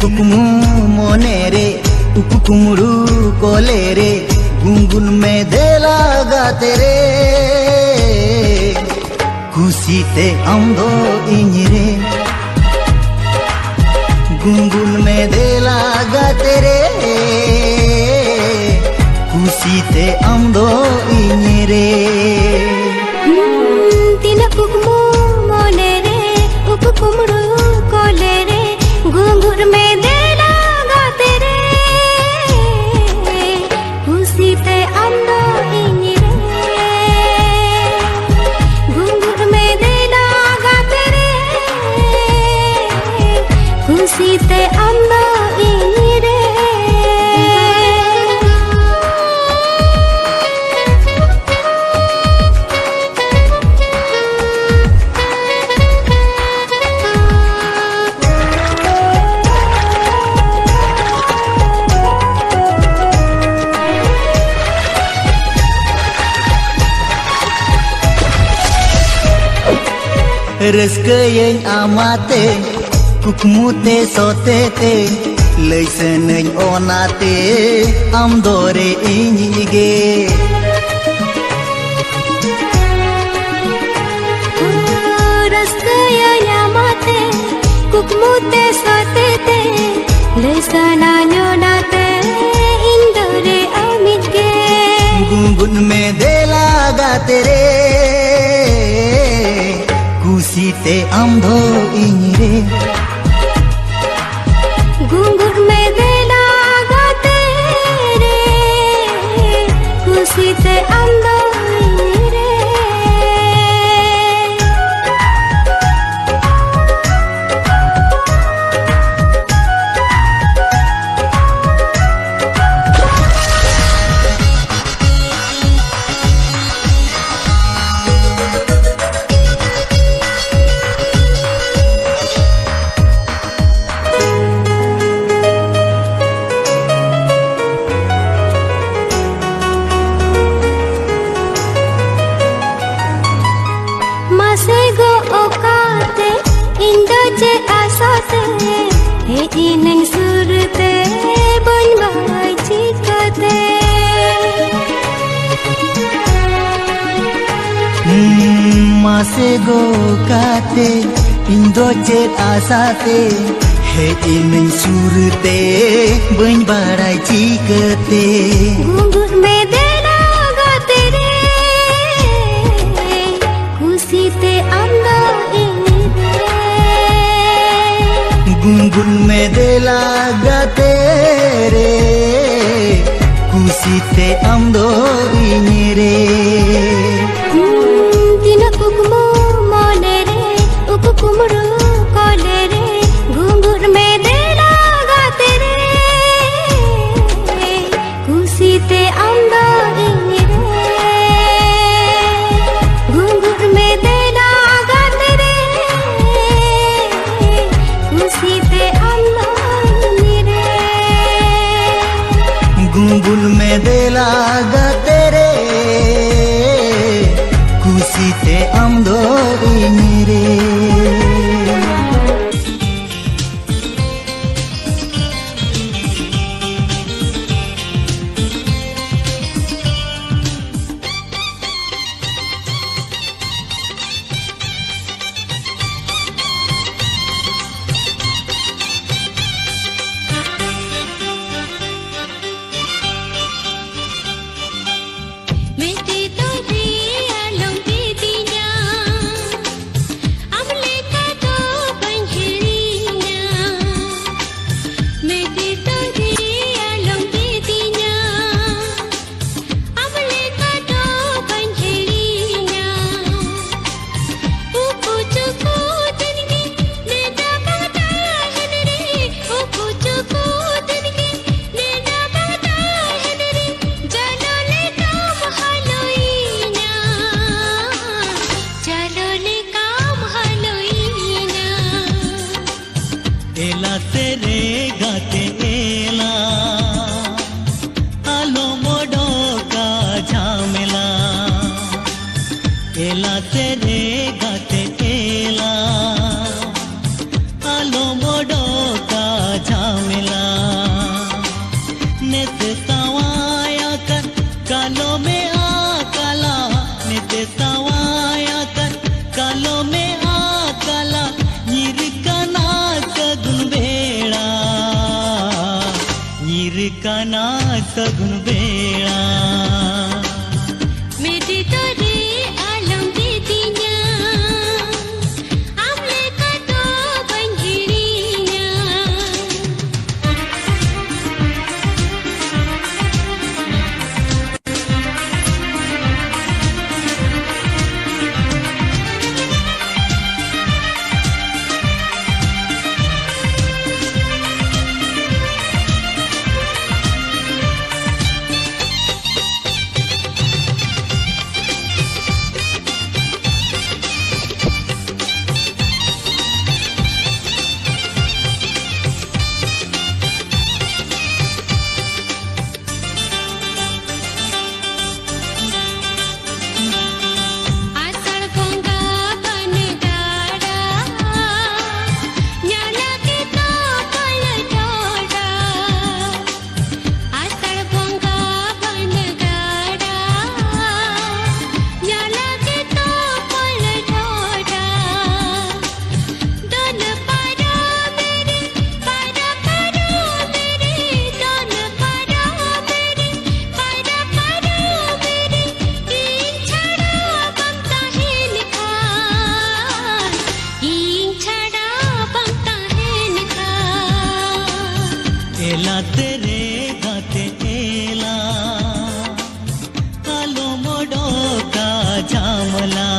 कुकमू मोने रे कुकुमरू कोले रे गुनगुन में दे लगा तेरे खुशी ते आमदो इñ रे गुनगुन में दे लगा तेरे खुशी ते आमदो इñ रे तीना कुकमू मोने रे कुकुमरू कोले रे गुनगुन में दे लगा तेरे खुशी ते आमदो इñ रे गुनगुन में दे लगा तेरे खुशी ते आमदो इñ रे रस्कयें आमाते कुकमुते सोतेते लैसनैं ओनाते आमदोरे इñगे रस्कयें आमाते कुकमुते सोतेते लैसनैं ओनाते इंदोरे आमिगे गुनगुन में दे लगा तेरे खुशी ते आमदो इñ रे गुनगुन में दे लगा तेरे खुशी ते आमदो इñ रे Masego okate indoje asate he ineng surte bon bai chikate masego kate indoje asate he ineng surte bon barai chikate Gungun में दे लगा तेरे खुशी ते आमदो इñ रे गुनगुन में दे लगा तेरे खुशी ते आमदो इñ रे तीना कुकमू मोने रे कुकुमरू कोले रे गुनगुन में दे लगा तेरे खुशी ते आमदो इñ रे गुनगुन में दे लगा तेरे खुशी ते आमदो इñ रे गुनगुन में दे लगा तेरे खुशी ते आमदो इñ रे निरकाना सगुन बेड़ा मेरी तोरे आलम दीदिया आमले का तो बंधिड़िया एला तेरे गाते एला कालो मोडो का जामला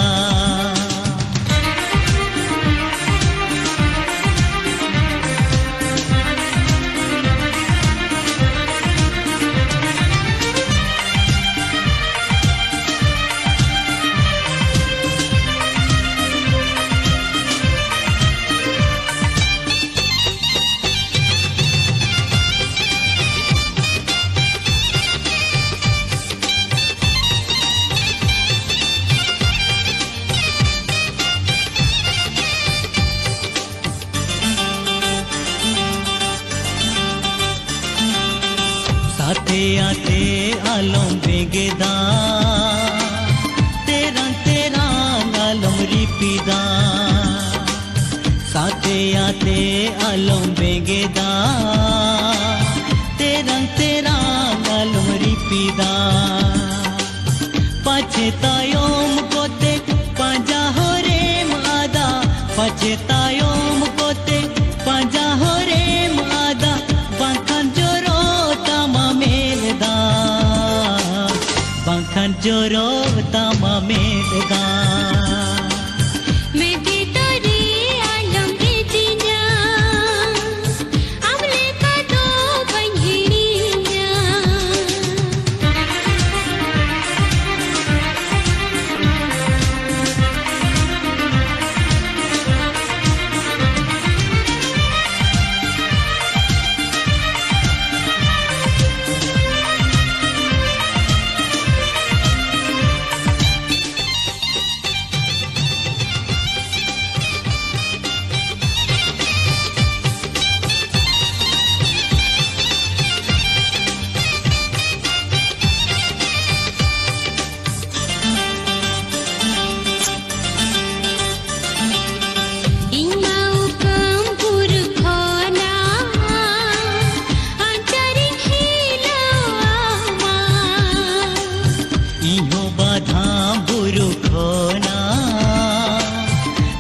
साथे आते आलम बेगेदा तेरा तेरा आलम रिपीदा साथे आते आलम बेगेदा तेरा तेरा आलम रिपीदा पछतायोम कोते पांजा हो रे मादा पछतायोम कोते पांजा हो रे मादा बांखान जोरो तामा मेलदा बांखान जोरो तामा मेलदा मेरी तोरे आलम दीदिया आमले का तो बंधिड़िया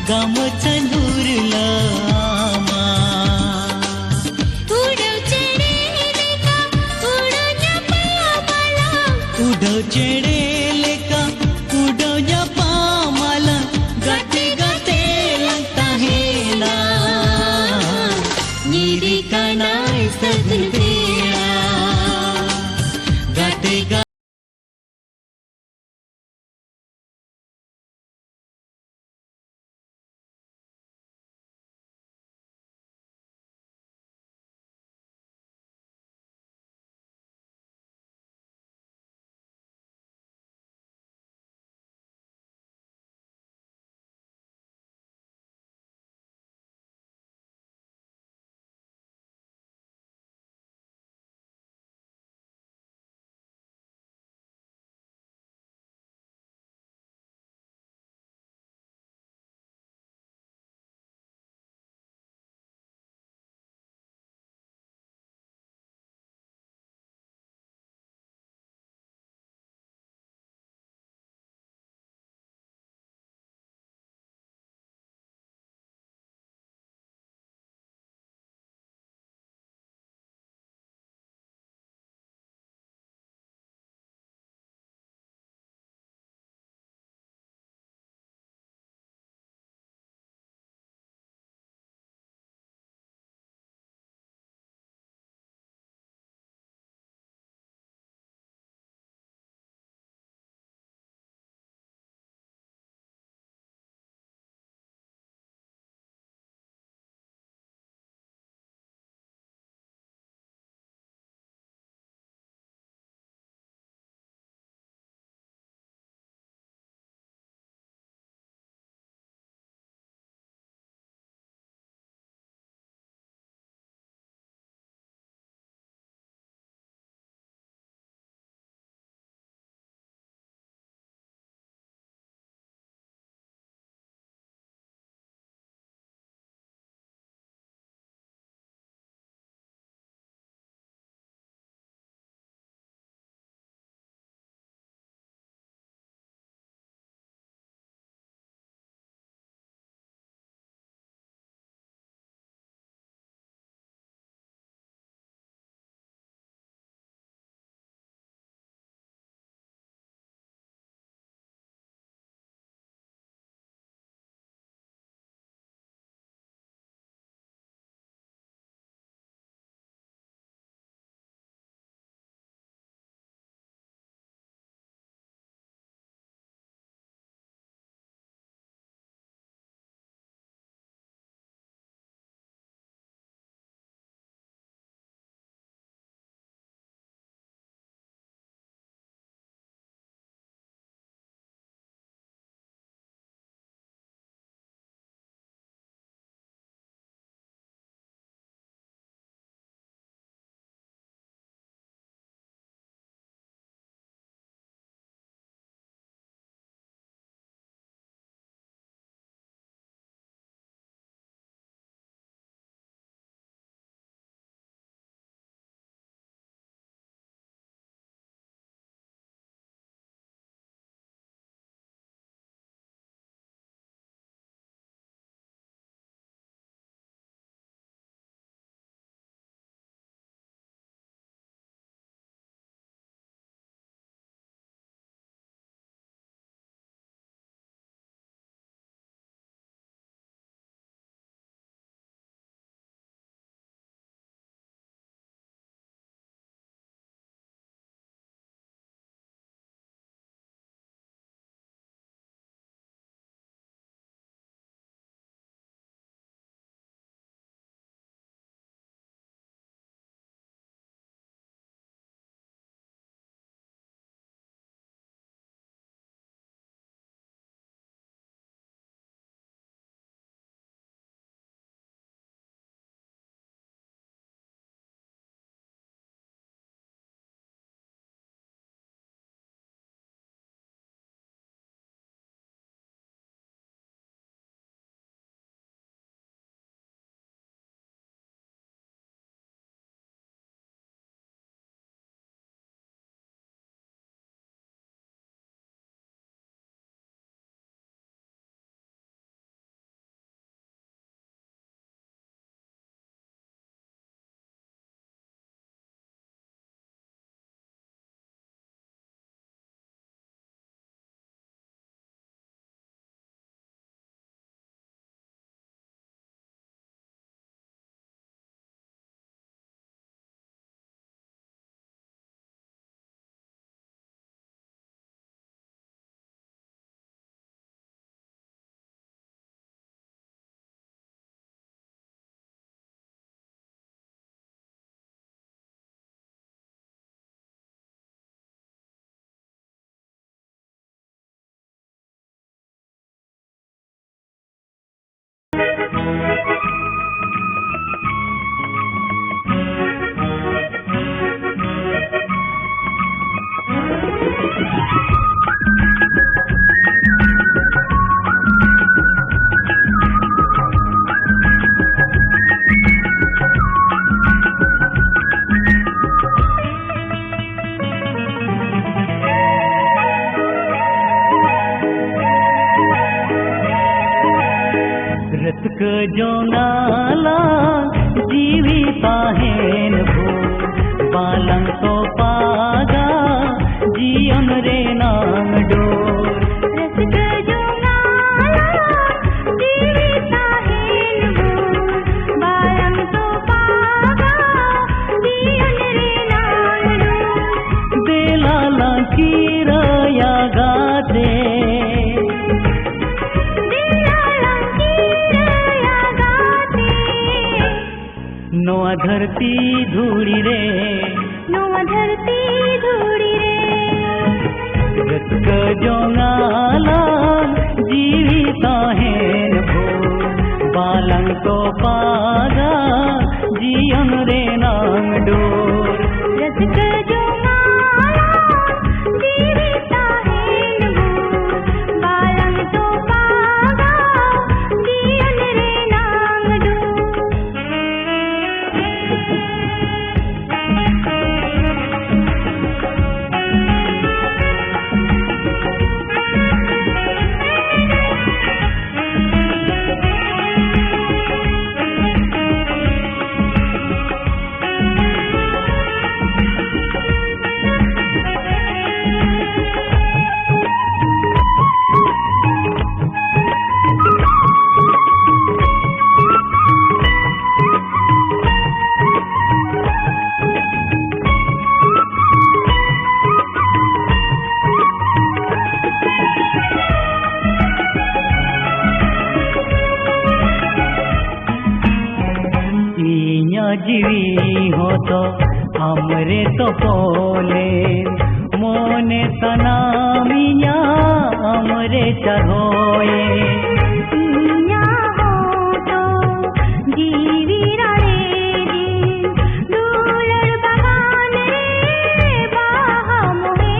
गम चंदूर लामा उड़व चेड़े लेका उड़ो जपा माला उड़व चेड़े लेका उड़ो जपा माला गाते गाते लगता है ना नीरी का नाय सदन तेरा गाते जोंगाला जीविताहेन भो बालंग तो पागा जीवन रे नांग डोर रसिक जोंगाला जीविताहेन भो बालंग तो पागा जीवन रे नांग डोर बेलाला चीरया गाते नोआ धरती धूड़ी रे नोआ धरती धूड़ी रे रसिक जोंगाला जीविताहेन भो बालंग तो पागा जीवन रे नांग डोर रसिक जोंगाला जीविताहेन भो बालंग तो पागा जीवन रे नांग डोर जीवी हो तो हमरे तो पोले मोने तनामिया हमरे चढ़ोए इया हो तो जीवी रे दूलर बगान रे बाहा मोहे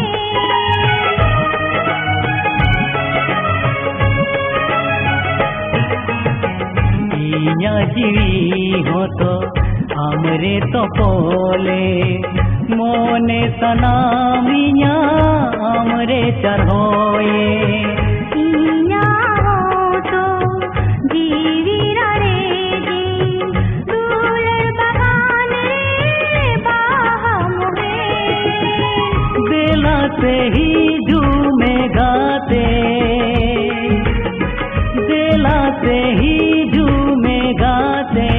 इया जीवी हो तो हमरे तो पोले मोने सनामिया हमरे चढ़ोए इया हो तो जीवी रे दूलर बगान रे बाहा मोहे बेला से ही झूमे गाते बेला से ही झूमे गाते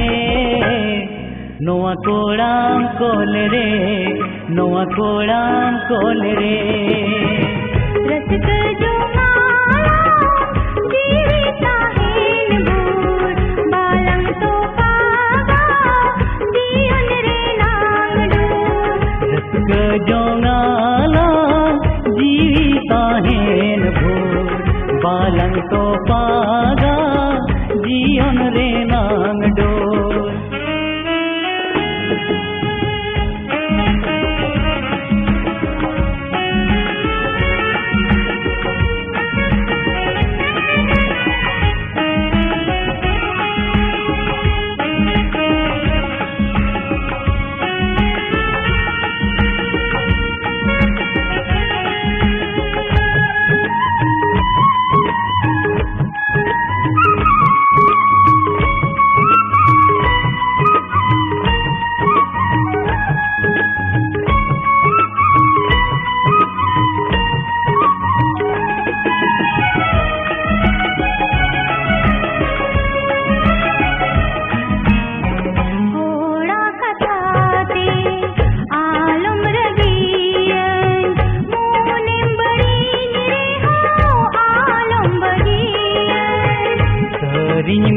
नोआ कोड़ाम कोल रे नोआ कोड़ाम कोल रे रसिक जोंगाला जीविताहेन भो बालंग तो पागा जीवन रे नांग डोर रसिक जोंगाला जीविताहेन भो बालंग तो पागा जीवन रे नांग डोर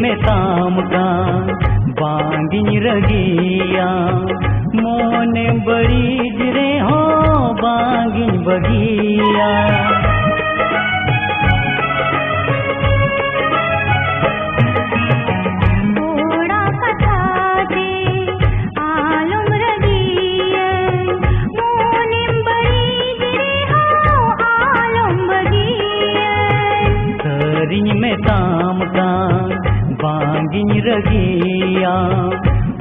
में ताम का बांगिन रगिया मोने बड़ी जरे हो बांगिन बगिया में ताम का बांगिन रगिया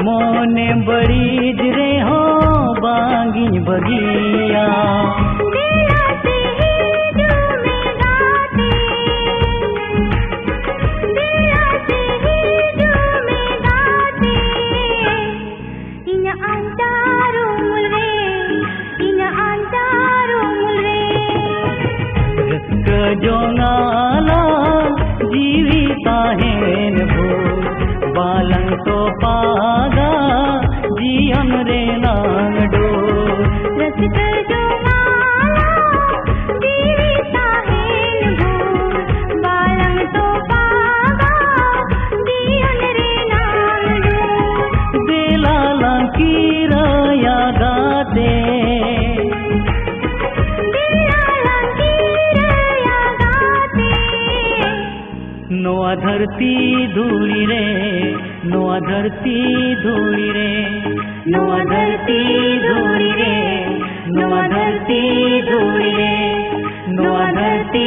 मोने बड़ी जरे हो बांगिन बगिया दिया से ही जो जोंगाला जीवी ताहेन भो बालंग तो पागा जीवन रे नांग डो रसिक जो माला जीविता हेन भो बालंग तो पागा जीवन रे नाम डो बेला लंकीर यादाते नोआ धरती धूली रे नोआ धरती धूली रे नोआ धरती धूली रे नोआ धरती धूली रे नोआ धरती